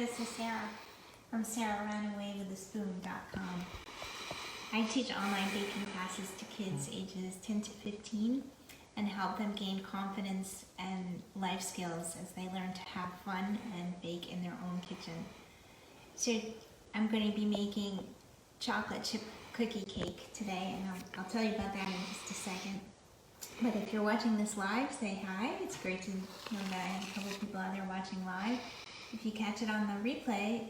this is Sarah from SaraRunAwayWithASpoon.com. I teach online baking classes to kids ages 10 to 15 and help them gain confidence and life skills as they learn to have fun and bake in their own kitchen. So I'm going to be making chocolate chip cookie cake today, and I'll tell you about that in just a second. But if you're watching this live, say hi. It's great to know that I have a couple of people out there watching live. If you catch it on the replay,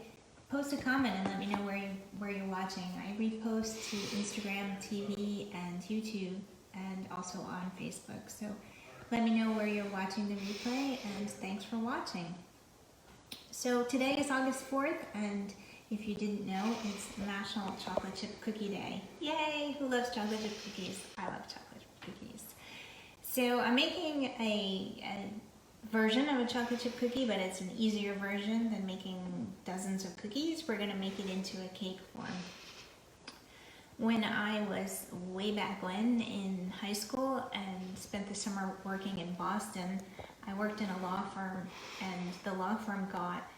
post a comment and let me know where you're watching. I repost to Instagram, TV, and YouTube, and also on Facebook. So let me know where you're watching the replay, and thanks for watching. So today is August 4th, and if you didn't know, it's National Chocolate Chip Cookie Day. Yay! Who loves chocolate chip cookies? I love chocolate chip cookies. So I'm making a version of a chocolate chip cookie, but it's an easier version than making dozens of cookies. We're going to make it into a cake form. When I was way back when in high school and spent the summer working in Boston, I worked in a law firm, and the law firm got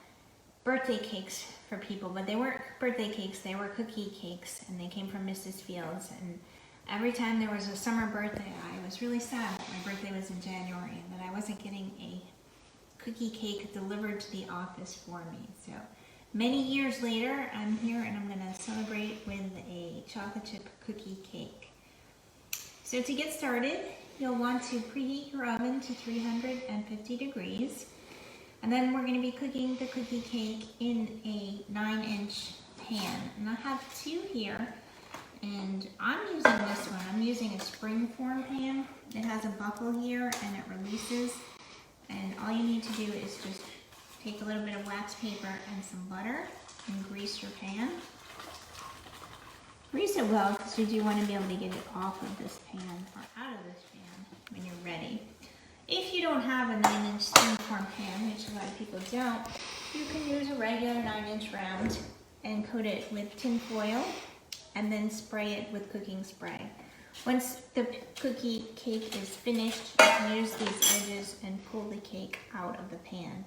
birthday cakes for people, but they weren't birthday cakes, they were cookie cakes, and they came from Mrs. Fields. And every time there was a summer birthday, I was really sad that my birthday was in January and that I wasn't getting a cookie cake delivered to the office for me. So many years later, I'm here and I'm going to celebrate with a chocolate chip cookie cake. So to get started, you'll want to preheat your oven to 350 degrees. And then we're going to be cooking the cookie cake in a 9-inch pan. And I have two here. And I'm using this one. I'm using a springform pan. It has a buckle here and it releases. And all you need to do is just take a little bit of wax paper and some butter and grease your pan. Grease it well because you do want to be able to get it off of this pan or out of this pan when you're ready. If you don't have a 9-inch springform pan, which a lot of people don't, you can use a regular 9-inch round and coat it with tin foil and then spray it with cooking spray. Once the cookie cake is finished, you can use these edges and pull the cake out of the pan.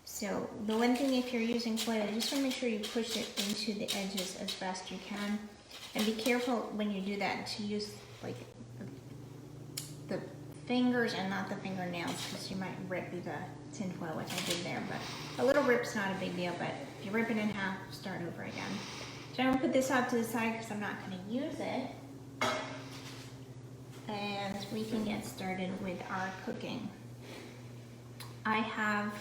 So the one thing, if you're using foil, you just want to make sure you push it into the edges as best you can. And be careful when you do that to use like the fingers and not the fingernails, because you might rip the tin foil, which I did there. But a little rip's not a big deal, but if you rip it in half, start over again. So I'm going to put this off to the side because I'm not going to use it. And we can get started with our cooking. I have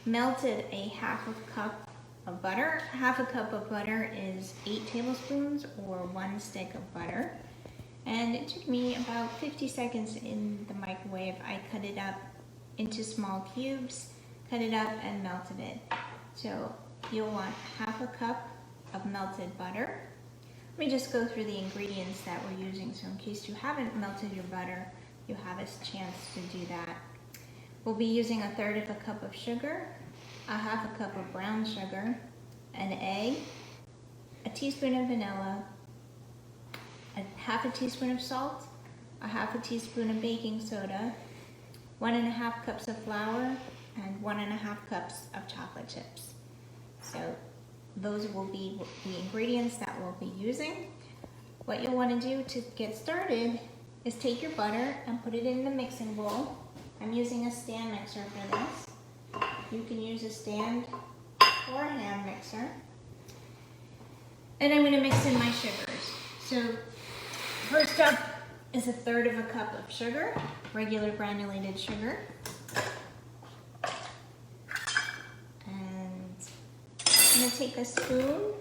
melted a half a cup of butter. Half a cup of butter is 8 tablespoons or 1 stick of butter. And it took me about 50 seconds in the microwave. I cut it up into small cubes, cut it up and melted it. So you'll want half a cup of melted butter. Let me just go through the ingredients that we're using, so in case you haven't melted your butter, you have a chance to do that. We'll be using 1/3 of a cup of sugar, a half a cup of brown sugar, an egg, a teaspoon of vanilla, a half a teaspoon of salt, a half a teaspoon of baking soda, 1½ cups of flour, and 1½ cups of chocolate chips. So those will be the ingredients that we'll be using. What you'll want to do to get started is take your butter and put it in the mixing bowl. I'm using a stand mixer for this. You can use a stand or a hand mixer. And I'm going to mix in my sugars. So first up is 1/3 of a cup of sugar, regular granulated sugar. I'm going to take a spoon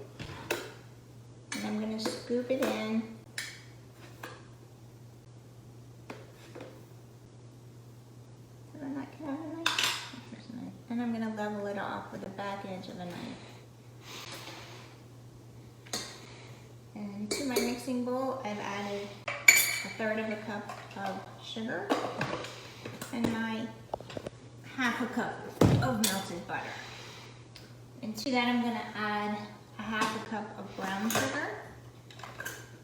and I'm going to scoop it in. Did I not get out a knife? There's a knife. And I'm going to level it off with the back edge of a knife. And to my mixing bowl, I've added 1/3 of a cup of sugar and my half a cup of melted butter. And to that, I'm going to add a half a cup of brown sugar.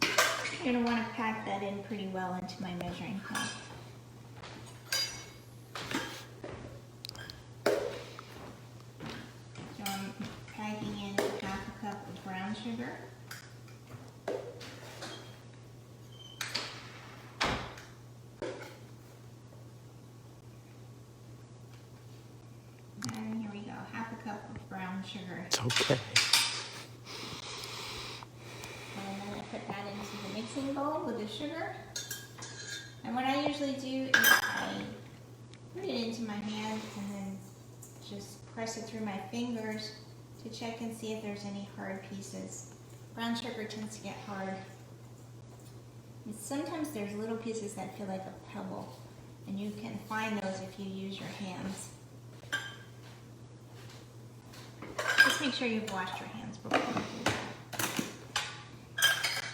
You're going to want to pack that in pretty well into my measuring cup. So I'm packing in half a cup of brown sugar. And here we go, half a cup of brown sugar. It's okay. And I'm going to put that into the mixing bowl with the sugar. And what I usually do is I put it into my hand and then just press it through my fingers to check and see if there's any hard pieces. Brown sugar tends to get hard. And sometimes there's little pieces that feel like a pebble, and you can find those if you use your hands. Just make sure you've washed your hands before you do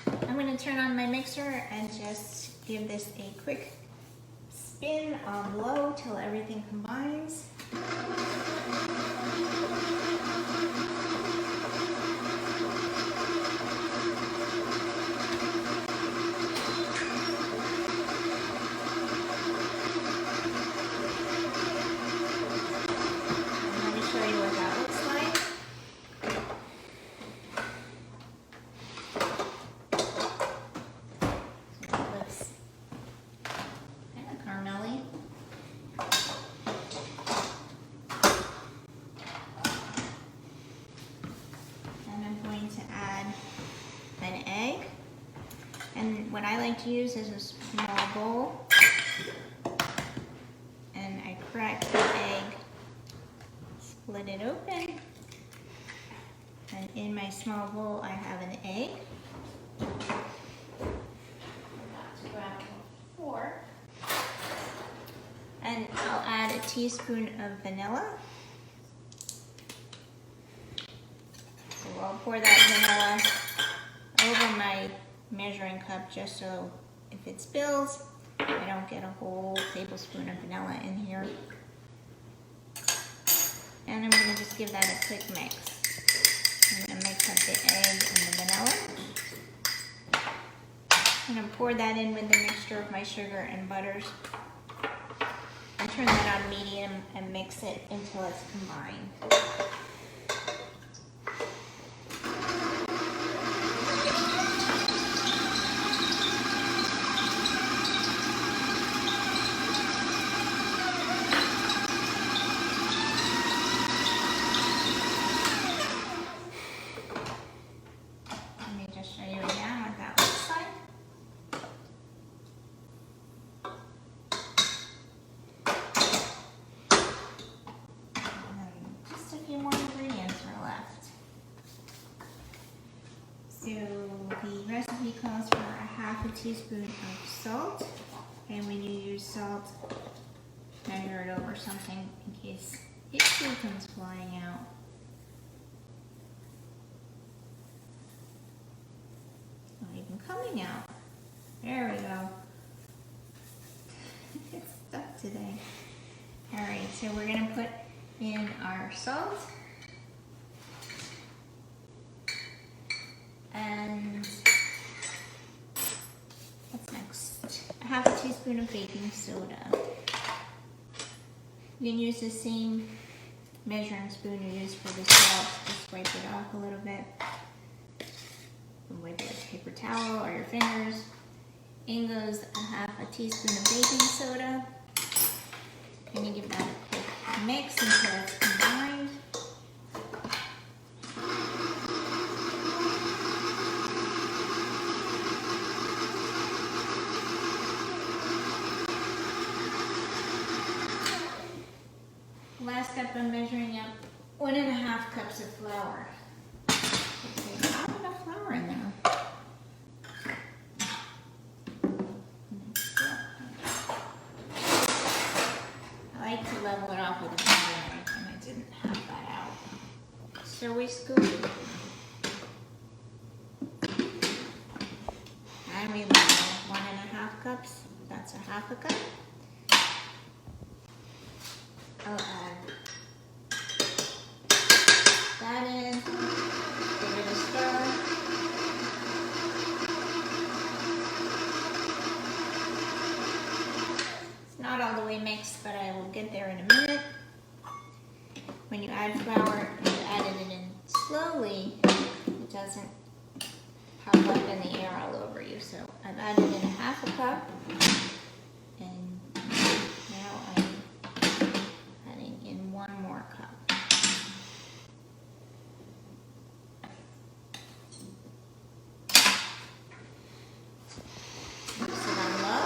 that. I'm going to turn on my mixer and just give this a quick spin on low till everything combines. And what I like to use is a small bowl, and I crack the egg, split it open, and in my small bowl I have an egg. I'm about to grab a fork, and I'll add a teaspoon of vanilla. So I'll pour that vanilla over my measuring cup just so if it spills, I don't get a whole tablespoon of vanilla in here. And I'm going to just give that a quick mix. I'm going to mix up the egg and the vanilla. I'm going to pour that in with the mixture of my sugar and butters. And turn that on medium and mix it until it's combined. So the recipe calls for a half a teaspoon of salt, and when you use salt, measure it over something in case it too comes flying out. Not even coming out. There we go. It's stuck today. Alright, so we're going to put in our salt. And what's next? A half a teaspoon of baking soda. You can use the same measuring spoon you used for the salt. Just wipe it off a little bit. And wipe it with a paper towel or your fingers. In goes a half a teaspoon of baking soda. And you give that a quick mix until it's combined. Last step, I'm measuring up 1.5 cups of flour. Okay, not enough flour in there. I like to level it off with a finger knife, and I didn't have that out. So we scoop, and we level 1.5 cups. That's a half a cup. I'll add that in, give it a stir. It's not all the way mixed, but I will get there in a minute. When you add flour, you add it in slowly it doesn't pop up in the air all over you. So I've added in a half a cup, and now I'm adding in 1 more cup. Mix it on low,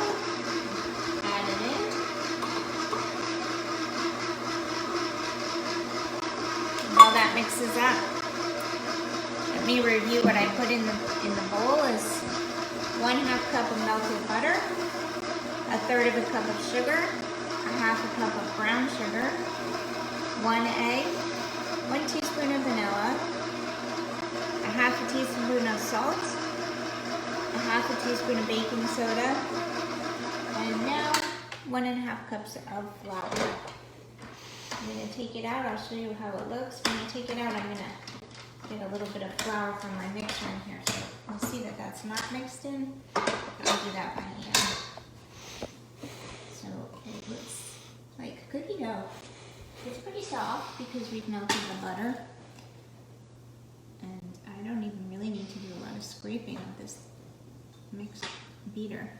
add it in. And while that mixes up, let me review what I put in the bowl. Is 1/2 cup of melted butter, 1/3 of a cup of sugar, 1/2 a cup of brown sugar, 1 egg, 1 teaspoon of vanilla, 1/2 a teaspoon of salt, 1/2 a teaspoon of baking soda, and now 1.5 cups of flour. I'm going to take it out. I'll show you how it looks. When I take it out, I'm going to get a little bit of flour from my mixer in here. So you'll see that that's not mixed in. I'll do that by hand. So it looks like cookie dough. It's pretty soft because we've melted the butter. And I don't even really need to do a lot of scraping of this mixed beater.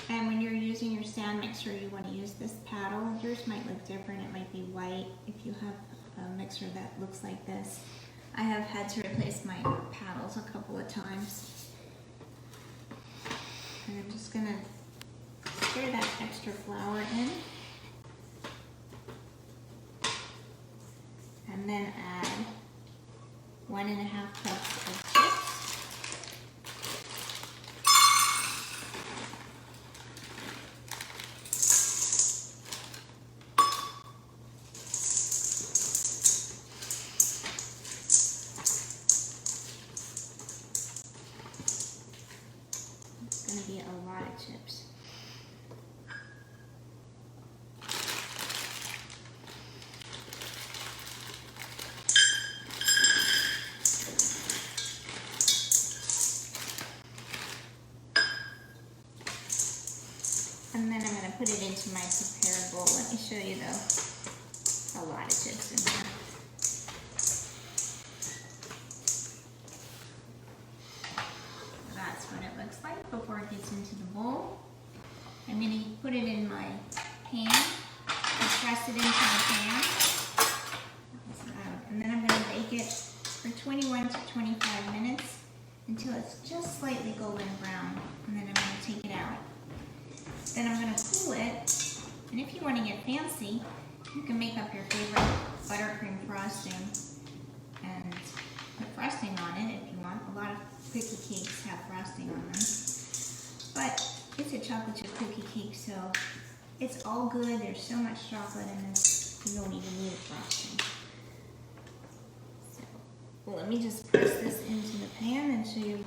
And when you're using your stand mixer, you want to use this paddle. Yours might look different. It might be white if you have a mixer that looks like this. I have had to replace my paddles a couple of times. And I'm just going to stir that extra flour in. And then add 1.5 cups of chips. It's going to be a lot of chips. And then I'm going to put it into my prepared bowl. Let me show you though. A lot of chips in here. That's what it looks like before it gets into the bowl. I'm going to put it in my pan and press it into the pan. And then I'm going to bake it for 21 to 25 minutes until it's just slightly golden brown. And then I'm going to take it out. Then I'm going to cool it, and if you want to get fancy, you can make up your favorite buttercream frosting and put frosting on it if you want. A lot of cookie cakes have frosting on them, but it's a chocolate chip cookie cake, so it's all good. There's so much chocolate in this, you don't even need frosting. So, well, let me just press this into the pan and show you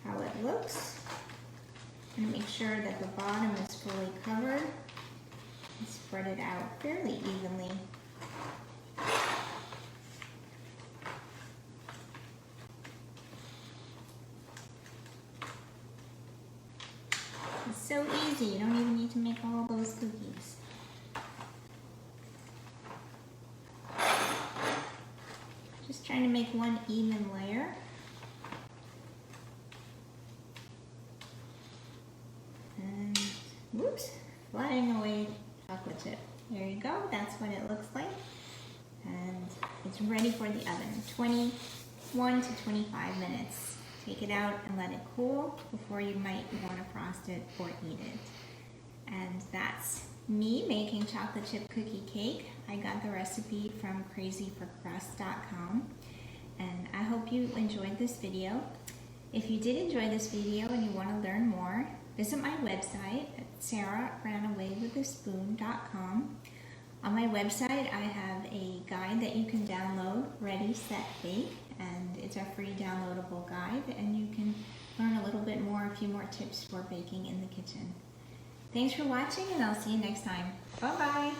how it looks. And make sure that the bottom is fully covered and spread it out fairly evenly. It's so easy, you don't even need to make all those cookies. Just trying to make one even layer. Whoops, flying away chocolate chip. There you go, that's what it looks like. And it's ready for the oven, 21 to 25 minutes. Take it out and let it cool before you might want to frost it or eat it. And that's me making chocolate chip cookie cake. I got the recipe from crazyforcrust.com. And I hope you enjoyed this video. If you did enjoy this video and you want to learn more, visit my website at SaraRanAwayWithASpoon.com. On my website, I have a guide that you can download, Ready, Set, Bake, and it's a free downloadable guide, and you can learn a little bit more, a few more tips for baking in the kitchen. Thanks for watching, and I'll see you next time. Bye-bye.